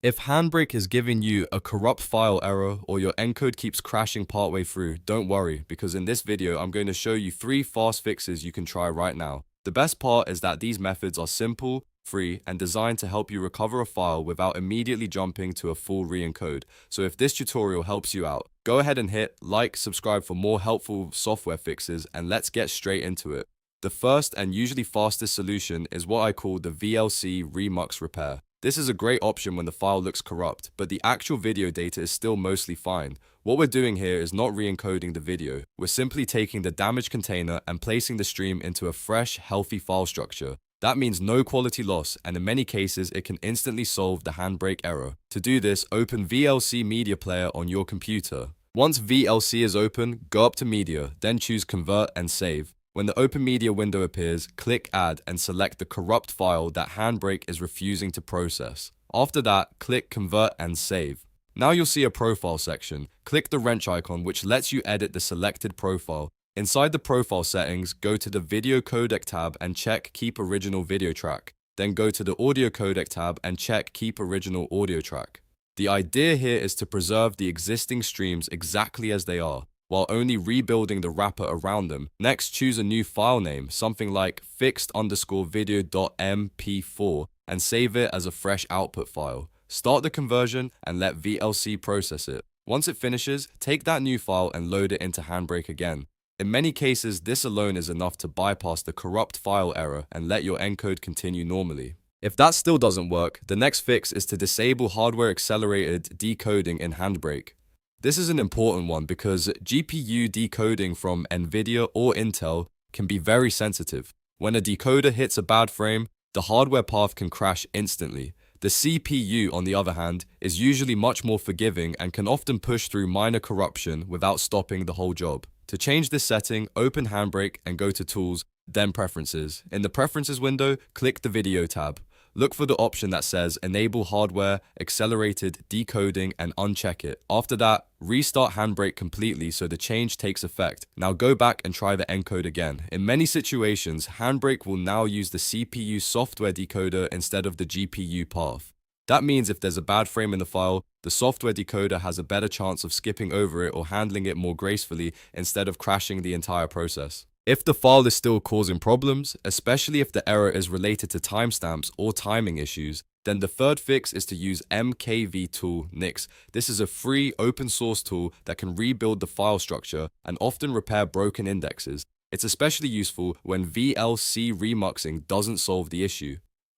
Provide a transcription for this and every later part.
If Handbrake is giving you a corrupt file error or your encode keeps crashing partway through, don't worry, because in this video I'm going to show you 3 fast fixes you can try right now. The best part is that these methods are simple, free, and designed to help you recover a file without immediately jumping to a full re-encode. So if this tutorial helps you out, go ahead and hit like, subscribe for more helpful software fixes, and let's get straight into it. The first and usually fastest solution is what I call the VLC Remux repair. This is a great option when the file looks corrupt, but the actual video data is still mostly fine. What we're doing here is not re-encoding the video. We're simply taking the damaged container and placing the stream into a fresh, healthy file structure. That means no quality loss, and in many cases, it can instantly solve the Handbrake error. To do this, open VLC Media Player on your computer. Once VLC is open, go up to Media, then choose Convert and Save. When the Open Media window appears, click Add and select the corrupt file that Handbrake is refusing to process. After that, click Convert and Save. Now you'll see a profile section. Click the wrench icon, which lets you edit the selected profile. Inside the profile settings, go to the Video Codec tab and check Keep Original Video Track. Then go to the Audio Codec tab and check Keep Original Audio Track. The idea here is to preserve the existing streams exactly as they are, while only rebuilding the wrapper around them. Next, choose a new file name, something like fixed_video.mp4, and save it as a fresh output file. Start the conversion and let VLC process it. Once it finishes, take that new file and load it into Handbrake again. In many cases, this alone is enough to bypass the corrupt file error and let your encode continue normally. If that still doesn't work, the next fix is to disable hardware-accelerated decoding in Handbrake. This is an important one because GPU decoding from NVIDIA or Intel can be very sensitive. When a decoder hits a bad frame, the hardware path can crash instantly. The CPU, on the other hand, is usually much more forgiving and can often push through minor corruption without stopping the whole job. To change this setting, open Handbrake and go to Tools, then Preferences. In the Preferences window, click the Video tab. Look for the option that says Enable Hardware, Accelerated Decoding, and uncheck it. After that, restart Handbrake completely so the change takes effect. Now go back and try the encode again. In many situations, Handbrake will now use the CPU software decoder instead of the GPU path. That means if there's a bad frame in the file, the software decoder has a better chance of skipping over it or handling it more gracefully instead of crashing the entire process. If the file is still causing problems, especially if the error is related to timestamps or timing issues, then the third fix is to use MKVToolNix. This is a free open source tool that can rebuild the file structure and often repair broken indexes. It's especially useful when VLC remuxing doesn't solve the issue.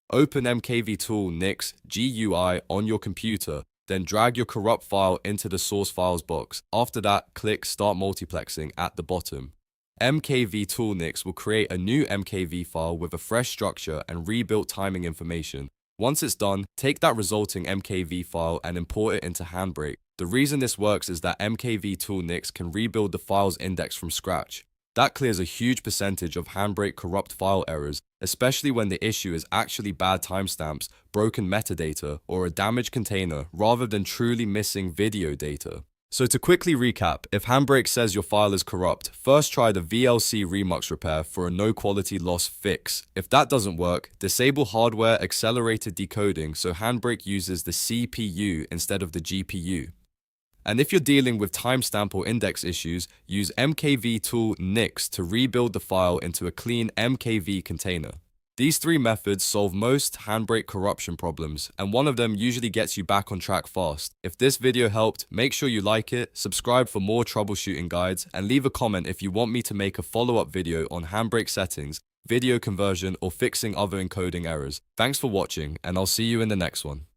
Open MKVToolNix GUI on your computer, then drag your corrupt file into the source files box. After that, click Start Multiplexing at the bottom. MKVToolNix will create a new MKV file with a fresh structure and rebuilt timing information. Once it's done, take that resulting MKV file and import it into Handbrake. The reason this works is that MKVToolNix can rebuild the file's index from scratch. That clears a huge percentage of Handbrake corrupt file errors, especially when the issue is actually bad timestamps, broken metadata, or a damaged container rather than truly missing video data. So to quickly recap, if Handbrake says your file is corrupt, first try the VLC Remux repair for a no quality loss fix. If that doesn't work, disable hardware accelerated decoding so Handbrake uses the CPU instead of the GPU. And if you're dealing with timestamp or index issues, use MKVToolNix to rebuild the file into a clean MKV container. These 3 methods solve most Handbrake corruption problems, and one of them usually gets you back on track fast. If this video helped, make sure you like it, subscribe for more troubleshooting guides, and leave a comment if you want me to make a follow-up video on Handbrake settings, video conversion, or fixing other encoding errors. Thanks for watching, and I'll see you in the next one.